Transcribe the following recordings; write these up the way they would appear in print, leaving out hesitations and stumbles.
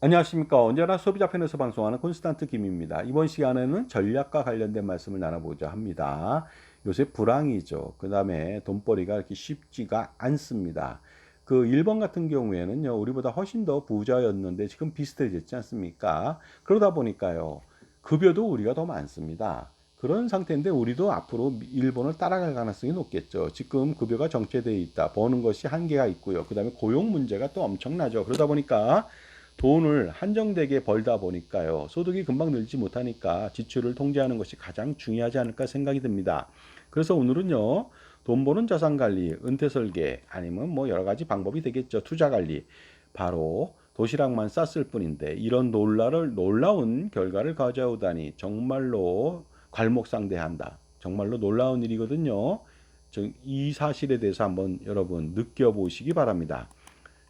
안녕하십니까. 언제나 소비자 편에서 방송하는 콘스탄트 김입니다. 이번 시간에는 전략과 관련된 말씀을 나눠보자 합니다. 요새 불황이죠. 그 다음에 돈벌이가 이렇게 쉽지가 않습니다. 그 일본 같은 경우에는요, 우리보다 훨씬 더 부자였는데 지금 비슷해졌지 않습니까? 그러다 보니까요, 급여도 우리가 더 많습니다. 그런 상태인데 우리도 앞으로 일본을 따라갈 가능성이 높겠죠. 지금 급여가 정체되어 있다. 버는 것이 한계가 있고요. 그 다음에 고용 문제가 또 엄청나죠. 그러다 보니까 돈을 한정되게 벌다 보니까요. 소득이 금방 늘지 못하니까 지출을 통제하는 것이 가장 중요하지 않을까 생각이 듭니다. 그래서 오늘은요. 돈 버는 자산 관리, 은퇴 설계 아니면 뭐 여러 가지 방법이 되겠죠. 투자 관리. 바로 도시락만 쌌을 뿐인데 이런 놀라운 결과를 가져오다니 정말로 괄목상대한다. 정말로 놀라운 일이거든요. 이 사실에 대해서 한번 여러분 느껴보시기 바랍니다.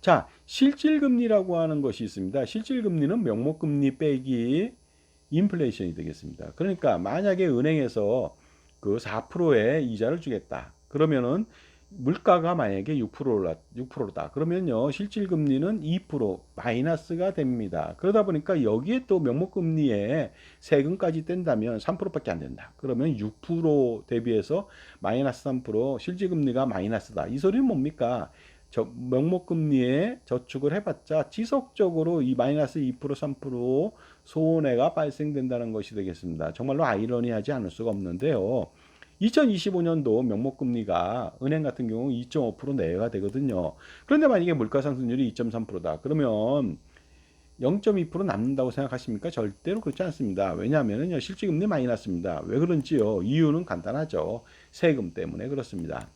자, 실질금리라고 하는 것이 있습니다. 실질금리는 명목금리 빼기 인플레이션이 되겠습니다. 그러니까 만약에 은행에서 그 4%의 이자를 주겠다. 그러면은 물가가 만약에 6%다. 그러면요, 실질금리는 2% 마이너스가 됩니다. 그러다 보니까 여기에 또 명목금리에 세금까지 뗀다면 3%밖에 안 된다. 그러면 6% 대비해서 마이너스 3%, 실질금리가 마이너스다. 이 소리는 뭡니까? 명목금리에 저축을 해봤자 지속적으로 이 마이너스 2% 3% 손해가 발생된다는 것이 되겠습니다. 정말로 아이러니하지 않을 수가 없는데요. 2025년도 명목금리가 은행 같은 경우 2.5% 내외가 되거든요. 그런데 만약에 물가상승률이 2.3%다. 그러면 0.2% 남는다고 생각하십니까? 절대로 그렇지 않습니다. 왜냐하면 실질금리 마이너스입니다. 왜 그런지요? 이유는 간단하죠. 세금 때문에 그렇습니다.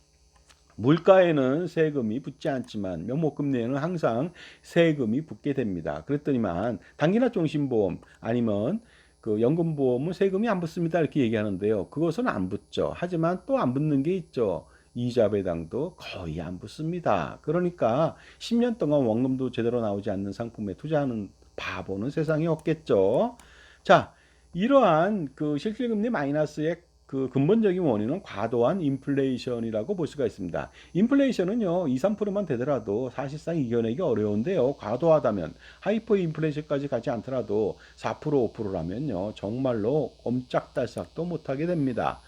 물가에는 세금이 붙지 않지만 명목금리에는 항상 세금이 붙게 됩니다. 그랬더니만 단기납 종신보험 아니면 그 연금보험은 세금이 안 붙습니다. 이렇게 얘기하는데요. 그것은 안 붙죠. 하지만 또 안 붙는 게 있죠. 이자 배당도 거의 안 붙습니다. 그러니까 10년 동안 원금도 제대로 나오지 않는 상품에 투자하는 바보는 세상에 없겠죠. 자, 이러한 그 실질금리 마이너스의 그 근본적인 원인은 과도한 인플레이션이라고 볼 수가 있습니다. 인플레이션은요, 2, 3%만 되더라도 사실상 이겨내기 어려운데요. 과도하다면 하이퍼 인플레이션까지 가지 않더라도 4%, 5%라면요, 정말로 옴짝달싹도 못하게 됩니다.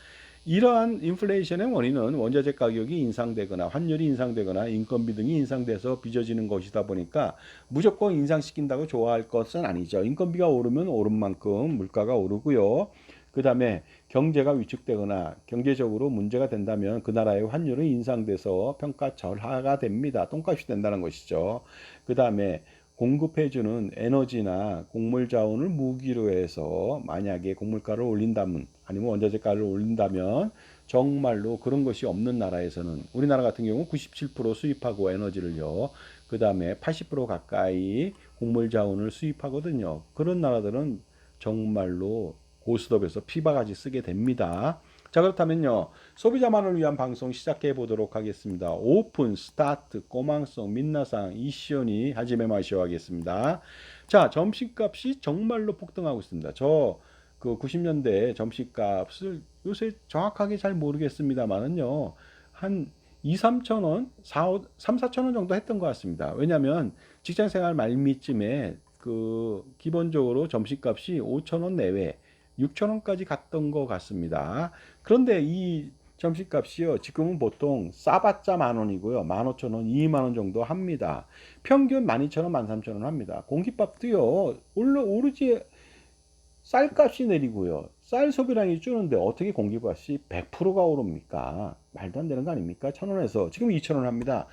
이러한 인플레이션의 원인은 원자재 가격이 인상되거나 환율이 인상되거나 인건비 등이 인상돼서 빚어지는 것이다 보니까 무조건 인상시킨다고 좋아할 것은 아니죠. 인건비가 오르면 오른 만큼 물가가 오르고요. 그 다음에 경제가 위축되거나 경제적으로 문제가 된다면 그 나라의 환율은 인상돼서 평가절하가 됩니다. 똥값이 된다는 것이죠. 그 다음에 공급해주는 에너지나 곡물 자원을 무기로 해서 만약에 곡물가를 올린다면 아니면 원자재가를 올린다면 정말로 그런 것이 없는 나라에서는 우리나라 같은 경우 97% 수입하고 에너지를요. 그 다음에 80% 가까이 곡물 자원을 수입하거든요. 그런 나라들은 정말로 고스톱에서 피바가지 쓰게 됩니다. 자, 그렇다면요. 소비자만을 위한 방송 시작해 보도록 하겠습니다. 오픈, 스타트, 꼬망성, 민나상, 이시오니, 하지메 마시오 하겠습니다. 자, 점심값이 정말로 폭등하고 있습니다. 저 그 90년대 점심값을 요새 정확하게 잘 모르겠습니다만은요. 한 2, 3천 원, 3, 4천 원 정도 했던 것 같습니다. 왜냐하면 직장 생활 말미쯤에 그 기본적으로 점심값이 5천 원 내외 6천 원까지 갔던 것 같습니다. 그런데 이 점심값이요. 지금은 보통 싸봤자 만 원이고요. 15,000원, 2만 원 정도 합니다. 평균 12,000원, 13,000원 합니다. 공깃밥도요. 오르지 쌀값이 내리고요. 쌀 소비량이 줄는데 어떻게 공기값이 100%가 오릅니까? 말도 안 되는 거 아닙니까? 1,000원에서 지금 2,000원 합니다.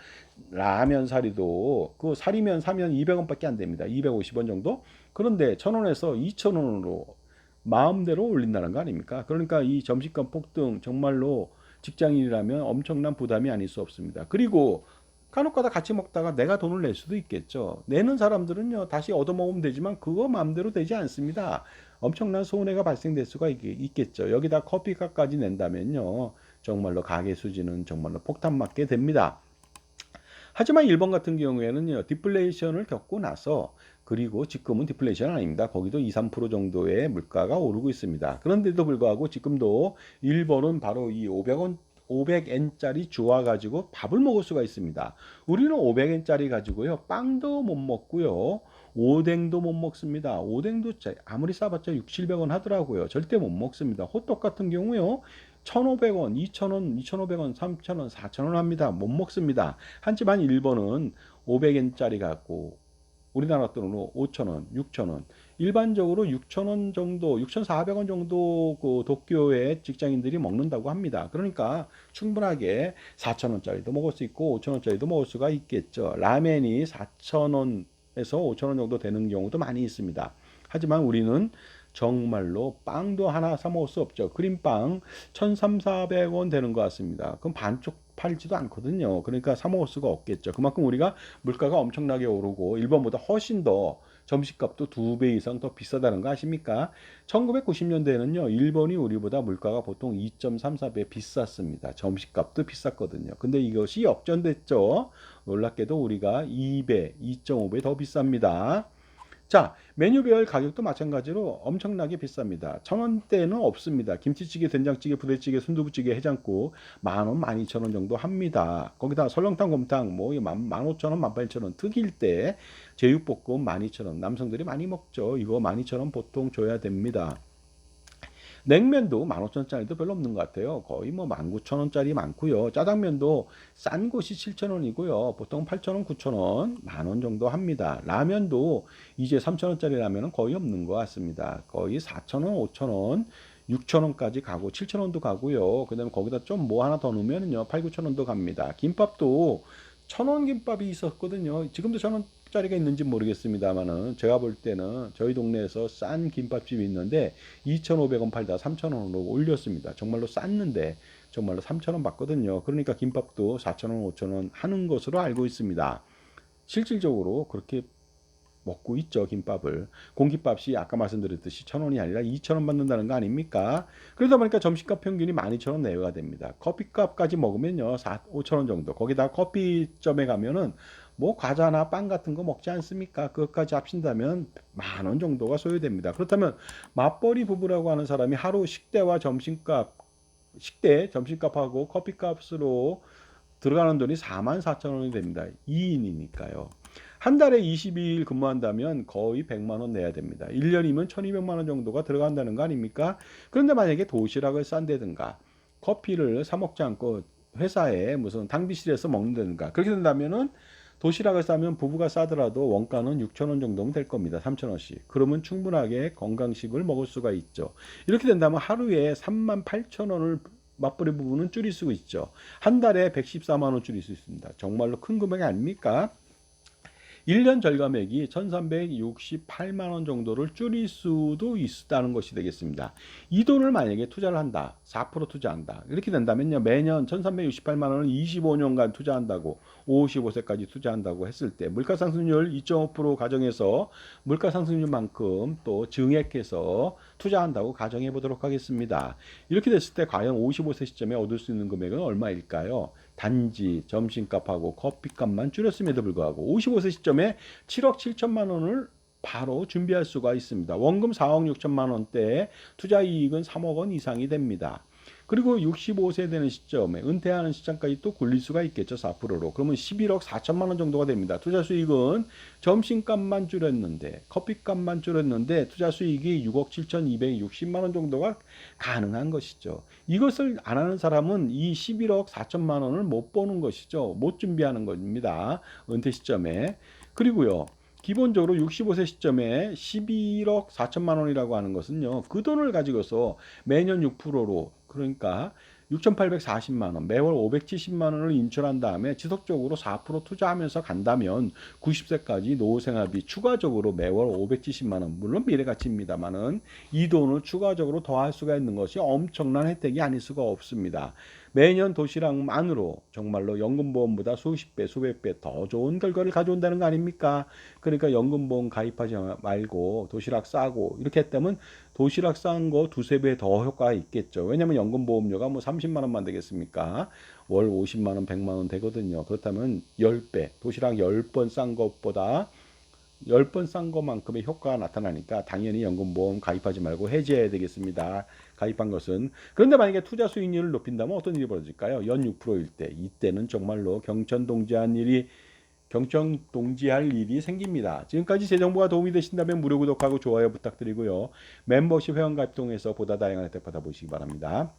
라면 사리도 그 사리면 사면 200원밖에 안 됩니다. 250원 정도? 그런데 1,000원에서 2,000원으로 마음대로 올린다는 거 아닙니까? 그러니까 이 점심값 폭등 정말로 직장인이라면 엄청난 부담이 아닐 수 없습니다. 그리고 간혹가다 같이 먹다가 내가 돈을 낼 수도 있겠죠. 내는 사람들은요, 다시 얻어먹으면 되지만 그거 마음대로 되지 않습니다. 엄청난 손해가 발생될 수가 있겠죠. 여기다 커피값까지 낸다면요, 정말로 가계 수지는 정말로 폭탄 맞게 됩니다. 하지만 일본 같은 경우에는요, 디플레이션을 겪고 나서 그리고 지금은 디플레이션 아닙니다. 거기도 2, 3% 정도의 물가가 오르고 있습니다. 그런데도 불구하고 지금도 일본은 바로 이 500원 500엔짜리 주화 가지고 밥을 먹을 수가 있습니다. 우리는 500엔짜리 가지고요. 빵도 못 먹고요. 오뎅도 못 먹습니다. 오뎅도 아무리 싸봤자 6, 700원 하더라고요. 절대 못 먹습니다. 호떡 같은 경우요. 1,500원, 2,000원, 2,500원, 3,000원, 4,000원 합니다. 못 먹습니다. 하지만 일본은 500엔짜리 갖고 우리나라 돈으로 5,000원, 6,000원. 일반적으로 6,000원 정도, 6,400원 정도 그 도쿄의 직장인들이 먹는다고 합니다. 그러니까 충분하게 4,000원짜리도 먹을 수 있고 5,000원짜리도 먹을 수가 있겠죠. 라멘이 4,000원에서 5,000원 정도 되는 경우도 많이 있습니다. 하지만 우리는 정말로 빵도 하나 사 먹을 수 없죠. 크림빵 1,300~1,400원 되는 것 같습니다. 그럼 반쪽 팔지도 않거든요. 그러니까 사 먹을 수가 없겠죠. 그만큼 우리가 물가가 엄청나게 오르고 일본보다 훨씬 더 점심값도 2배 이상 더 비싸다는 거 아십니까? 1990년대에는요. 일본이 우리보다 물가가 보통 2.34배 비쌌습니다. 점심값도 비쌌거든요. 근데 이것이 역전됐죠. 놀랍게도 우리가 2배, 2.5배 더 비쌉니다. 자, 메뉴별 가격도 마찬가지로 엄청나게 비쌉니다. 1,000원대는 없습니다. 김치찌개, 된장찌개, 부대찌개, 순두부찌개, 해장국 10,000원, 12,000원 정도 합니다. 거기다 설렁탕, 곰탕 뭐 15,000원, 18,000원 특일 때 제육볶음 12,000원. 남성들이 많이 먹죠. 이거 12,000원 보통 줘야 됩니다. 냉면도 15,000원짜리도 별로 없는 것 같아요. 거의 뭐 19,000원짜리 많고요. 짜장면도 싼 곳이 7,000원이고요. 보통 8,000원, 9,000원, 10,000원 정도 합니다. 라면도 이제 3,000원짜리 라면은 거의 없는 것 같습니다. 거의 4,000원, 5,000원, 6,000원까지 가고 7,000원도 가고요. 그다음에 거기다 좀 뭐 하나 더 넣으면요 8, 9,000원도 갑니다. 김밥도 1,000원 김밥이 있었거든요. 지금도 1,000원짜리가 있는지 모르겠습니다만은 제가 볼 때는 저희 동네에서 싼 김밥집이 있는데 2,500원 팔다 3,000원으로 올렸습니다. 정말로 쌌는데 정말로 3,000원 받거든요. 그러니까 김밥도 4,000원, 5,000원 하는 것으로 알고 있습니다. 실질적으로 그렇게 먹고 있죠, 김밥을. 공깃밥이 아까 말씀드렸듯이 1,000원이 아니라 2,000원 받는다는 거 아닙니까? 그러다 보니까 점심값 평균이 12,000원 내외가 됩니다. 커피값까지 먹으면요, 5,000원 정도. 거기다 커피점에 가면은 뭐 과자나 빵 같은 거 먹지 않습니까? 그것까지 합친다면 10,000원 정도가 소요됩니다. 그렇다면 맞벌이 부부라고 하는 사람이 하루 식대와 점심값, 식대, 점심값하고 커피값으로 들어가는 돈이 44,000원이 됩니다. 2인이니까요. 한 달에 22일 근무한다면 거의 100만 원 내야 됩니다. 1년이면 1,200만 원 정도가 들어간다는 거 아닙니까? 그런데 만약에 도시락을 싼다든가 커피를 사 먹지 않고 회사에 무슨 탕비실에서 먹는다든가 그렇게 된다면은 도시락을 싸면 부부가 싸더라도 원가는 6,000원 정도면 될 겁니다. 3,000원씩. 그러면 충분하게 건강식을 먹을 수가 있죠. 이렇게 된다면 하루에 38,000원을 맞벌이 부부는 줄일 수 있죠. 한 달에 114만 원 줄일 수 있습니다. 정말로 큰 금액이 아닙니까? 1년 절감액이 1,368만 원 정도를 줄일 수도 있다는 것이 되겠습니다. 이 돈을 만약에 투자를 한다. 4% 투자한다. 이렇게 된다면요. 매년 1,368만 원을 25년간 투자한다고 55세까지 투자한다고 했을 때 물가상승률 2.5% 가정해서 물가상승률만큼 또 증액해서 투자한다고 가정해 보도록 하겠습니다. 이렇게 됐을 때 과연 55세 시점에 얻을 수 있는 금액은 얼마일까요? 단지 점심값하고 커피값만 줄였음에도 불구하고 55세 시점에 7억 7천만 원을 바로 준비할 수가 있습니다. 원금 4억 6천만 원대에 투자 이익은 3억 원 이상이 됩니다. 그리고 65세 되는 시점에 은퇴하는 시점까지 또 굴릴 수가 있겠죠. 4%로. 그러면 11억 4천만 원 정도가 됩니다. 투자 수익은 점심값만 줄였는데 커피값만 줄였는데 투자 수익이 6억 7,260만 원 정도가 가능한 것이죠. 이것을 안 하는 사람은 이 11억 4천만 원을 못 버는 것이죠. 못 준비하는 겁니다. 은퇴 시점에. 그리고요. 기본적으로 65세 시점에 11억 4천만 원이라고 하는 것은요. 그 돈을 가지고서 매년 6%로 그러니까 6,840만 원, 매월 570만 원을 인출한 다음에 지속적으로 4% 투자하면서 간다면 90세까지 노후생활비 추가적으로 매월 570만 원, 물론 미래가치입니다만은 이 돈을 추가적으로 더할 수가 있는 것이 엄청난 혜택이 아닐 수가 없습니다. 매년 도시락만으로 정말로 연금보험보다 수십 배, 수백 배 더 좋은 결과를 가져온다는 거 아닙니까? 그러니까 연금보험 가입하지 말고 도시락 싸고 이렇게 했다면 도시락 싼 거 두세 배 더 효과가 있겠죠. 왜냐하면 연금보험료가 뭐 30만 원만 되겠습니까? 월 50만 원, 100만 원 되거든요. 그렇다면 10배, 도시락 10번 싼 것보다 10번 싼 것만큼의 효과가 나타나니까 당연히 연금보험 가입하지 말고 해지해야 되겠습니다. 가입한 것은. 그런데 만약에 투자 수익률을 높인다면 어떤 일이 벌어질까요? 연 6%일 때. 이때는 정말로 경천동지한 일이 경청동지할 일이 생깁니다. 지금까지 제 정보가 도움이 되신다면 무료 구독하고 좋아요 부탁드리고요. 멤버십 회원가입 통해서 보다 다양한 혜택 받아보시기 바랍니다.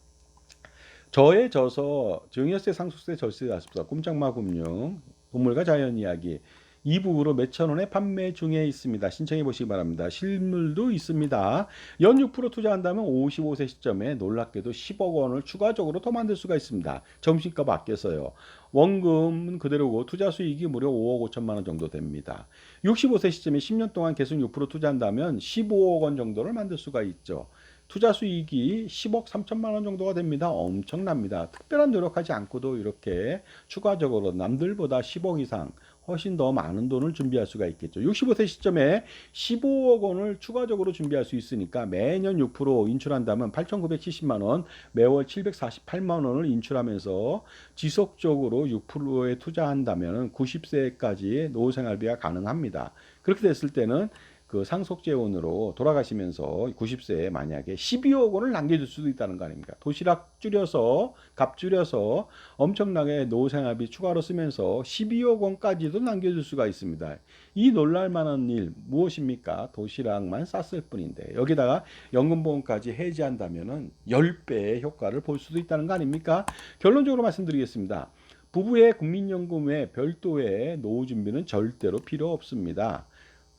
저의 저서 증여세, 상속세, 절세, 다습서, 꼼짝마금융, 동물과 자연이야기 2북으로 몇천 원에 판매 중에 있습니다. 신청해 보시기 바랍니다. 실물도 있습니다. 연 6% 투자한다면 55세 시점에 놀랍게도 10억 원을 추가적으로 더 만들 수가 있습니다. 점심값 아껴서요. 원금은 그대로고 투자 수익이 무려 5억 5천만 원 정도 됩니다. 65세 시점에 10년 동안 계속 6% 투자한다면 15억 원 정도를 만들 수가 있죠. 투자 수익이 10억 3천만 원 정도가 됩니다. 엄청납니다. 특별한 노력하지 않고도 이렇게 추가적으로 남들보다 10억 이상 훨씬 더 많은 돈을 준비할 수가 있겠죠. 65세 시점에 15억 원을 추가적으로 준비할 수 있으니까 매년 6% 인출한다면 8,970만 원, 매월 748만 원을 인출하면서 지속적으로 6%에 투자한다면 90세까지 노후생활비가 가능합니다. 그렇게 됐을 때는 그 상속재원으로 돌아가시면서 90세에 만약에 12억 원을 남겨줄 수도 있다는 거 아닙니까? 도시락 줄여서 값 줄여서 엄청나게 노후생활비 추가로 쓰면서 12억 원까지도 남겨줄 수가 있습니다. 이 놀랄만한 일 무엇입니까? 도시락만 쌌을 뿐인데 여기다가 연금보험까지 해지한다면은 10배의 효과를 볼 수도 있다는 거 아닙니까? 결론적으로 말씀드리겠습니다. 부부의 국민연금에 별도의 노후 준비는 절대로 필요 없습니다.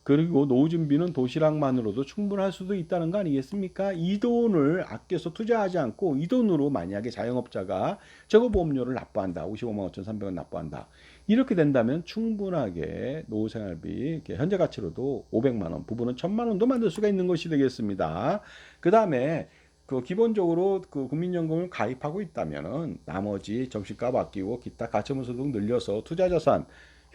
그리고 노후 준비는 도시락만으로도 충분할 수도 있다는 거 아니겠습니까? 이 돈을 아껴서 투자하지 않고 이 돈으로 만약에 자영업자가 재고보험료를 납부한다. 55만 5,300원 납부한다. 이렇게 된다면 충분하게 노후생활비 현재 가치로도 500만 원, 부부는 1,000만 원도 만들 수가 있는 것이 되겠습니다. 그 다음에 그 기본적으로 그 국민연금을 가입하고 있다면은 나머지 점심값 아끼고 기타 가처분소득 늘려서 투자자산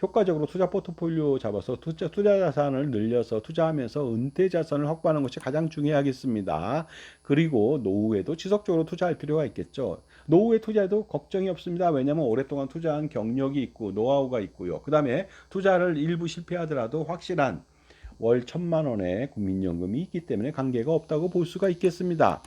효과적으로 투자 포트폴리오 잡아서 투자 자산을 늘려서 투자하면서 은퇴 자산을 확보하는 것이 가장 중요하겠습니다. 그리고 노후에도 지속적으로 투자할 필요가 있겠죠. 노후에 투자해도 걱정이 없습니다. 왜냐하면 오랫동안 투자한 경력이 있고 노하우가 있고요. 그 다음에 투자를 일부 실패하더라도 확실한 월 1,000만 원의 국민연금이 있기 때문에 관계가 없다고 볼 수가 있겠습니다.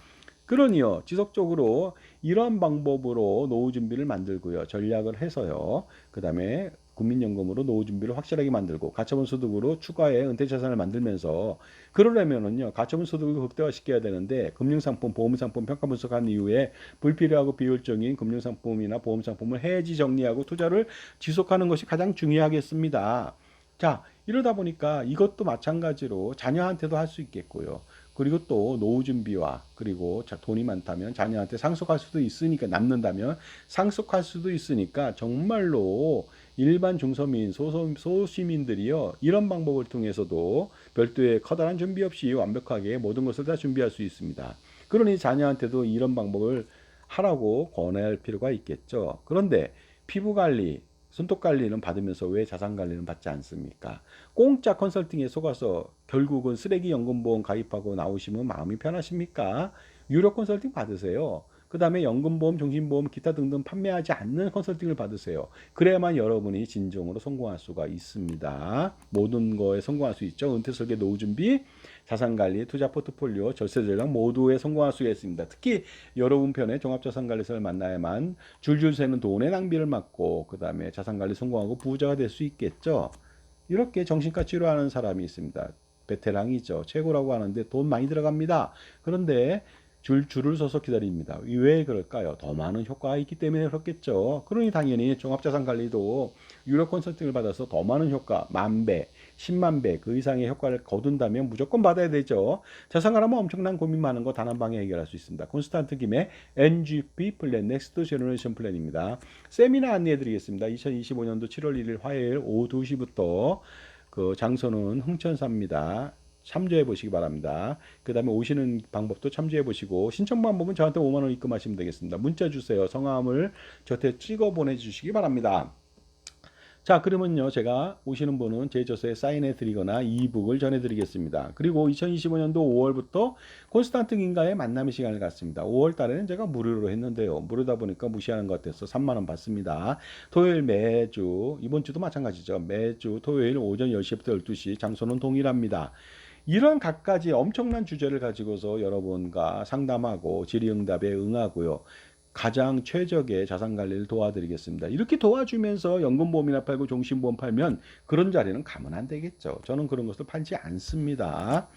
그러니요, 지속적으로 이런 방법으로 노후 준비를 만들고요, 전략을 해서요, 그 다음에 국민연금으로 노후 준비를 확실하게 만들고 가처분 소득으로 추가의 은퇴 자산을 만들면서 그러려면은요, 가처분 소득을 극대화시켜야 되는데 금융상품, 보험상품 평가 분석한 이후에 불필요하고 비효율적인 금융상품이나 보험상품을 해지 정리하고 투자를 지속하는 것이 가장 중요하겠습니다. 자, 이러다 보니까 이것도 마찬가지로 자녀한테도 할 수 있겠고요. 그리고 또 노후 준비와 그리고 돈이 많다면 자녀한테 상속할 수도 있으니까 남는다면 상속할 수도 있으니까 정말로 일반 중서민 소시민들이요 이런 방법을 통해서도 별도의 커다란 준비 없이 완벽하게 모든 것을 다 준비할 수 있습니다. 그러니 자녀한테도 이런 방법을 하라고 권할 필요가 있겠죠. 그런데 피부 관리 손톱 관리는 받으면서 왜 자산 관리는 받지 않습니까? 공짜 컨설팅에 속아서 결국은 쓰레기 연금보험 가입하고 나오시면 마음이 편하십니까? 유료 컨설팅 받으세요. 그 다음에 연금보험, 종신보험, 기타 등등 판매하지 않는 컨설팅을 받으세요. 그래야만 여러분이 진정으로 성공할 수가 있습니다. 모든 거에 성공할 수 있죠. 은퇴 설계, 노후 준비, 자산관리, 투자 포트폴리오, 절세 전략 모두에 성공할 수가 있습니다. 특히 여러분 편의 종합자산관리사를 만나야만 줄줄 새는 돈의 낭비를 막고 그 다음에 자산관리 성공하고 부자가 될 수 있겠죠. 이렇게 정신과 치료하는 사람이 있습니다. 베테랑이죠. 최고라고 하는데 돈 많이 들어갑니다. 그런데 줄을 서서 기다립니다. 왜 그럴까요? 더 많은 효과가 있기 때문에 그렇겠죠. 그러니 당연히 종합자산관리도 유료 컨설팅을 받아서 더 많은 효과, 10,000배, 100,000배 그 이상의 효과를 거둔다면 무조건 받아야 되죠. 자산가라면 엄청난 고민 많은 거 단 한 방에 해결할 수 있습니다. 콘스탄트 김의 NGP 플랜, 넥스트 제너레이션 플랜입니다. 세미나 안내해 드리겠습니다. 2025년도 7월 1일 화요일 오후 2시부터 그 장소는 흥천사입니다. 참조해 보시기 바랍니다. 그 다음에 오시는 방법도 참조해 보시고 신청 방법은 저한테 5만 원 입금하시면 되겠습니다. 문자 주세요. 성함을 저한테 찍어 보내주시기 바랍니다. 자, 그러면요, 제가 오시는 분은 제 저서에 사인해 드리거나 이북을 전해 드리겠습니다. 그리고 2025년도 5월부터 콘스탄트 김과의 만남의 시간을 갖습니다. 5월 달에는 제가 무료로 했는데요. 무료다 보니까 무시하는 것 같아서 3만 원 받습니다. 토요일 매주, 이번 주도 마찬가지죠. 매주 토요일 오전 10시부터 12시, 장소는 동일합니다. 이런 갖가지 엄청난 주제를 가지고서 여러분과 상담하고 질의응답에 응하고요. 가장 최적의 자산 관리를 도와드리겠습니다. 이렇게 도와주면서 연금보험이나 팔고 종신보험 팔면 그런 자리는 가면 안 되겠죠. 저는 그런 것을 팔지 않습니다.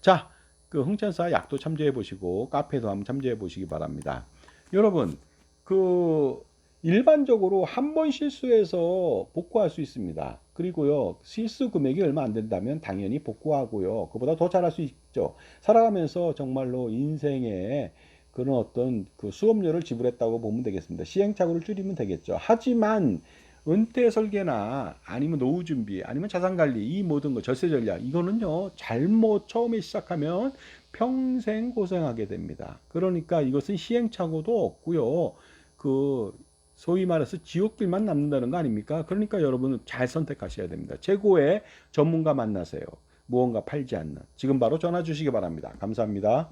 자, 그 흥천사 약도 참조해 보시고 카페도 한번 참조해 보시기 바랍니다. 여러분, 그 일반적으로 한 번 실수해서 복구할 수 있습니다. 그리고요, 실수 금액이 얼마 안 된다면 당연히 복구하고요. 그보다 더 잘할 수 있죠. 살아가면서 정말로 인생에 그런 어떤 그 수업료를 지불했다고 보면 되겠습니다. 시행착오를 줄이면 되겠죠. 하지만 은퇴 설계나 아니면 노후 준비 아니면 자산 관리 이 모든 거 절세 전략 이거는요 잘못 처음에 시작하면 평생 고생하게 됩니다. 그러니까 이것은 시행착오도 없고요. 그 소위 말해서 지옥길만 남는다는 거 아닙니까? 그러니까 여러분은 잘 선택하셔야 됩니다. 최고의 전문가 만나세요. 무언가 팔지 않는. 지금 바로 전화 주시기 바랍니다. 감사합니다.